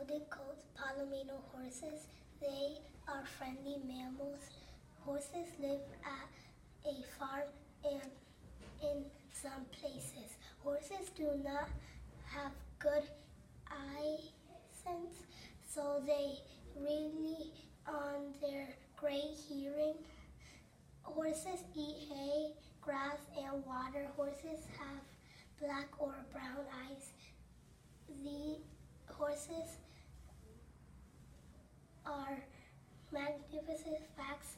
golden coat Palomino horses. They are friendly mammals. Horses live at a farm and in some places. Horses do not have good eye sense, so they rely on their great hearing. Horses eat hay, grass, and water. Horses have black or brown eyes. The horses are magnificent facts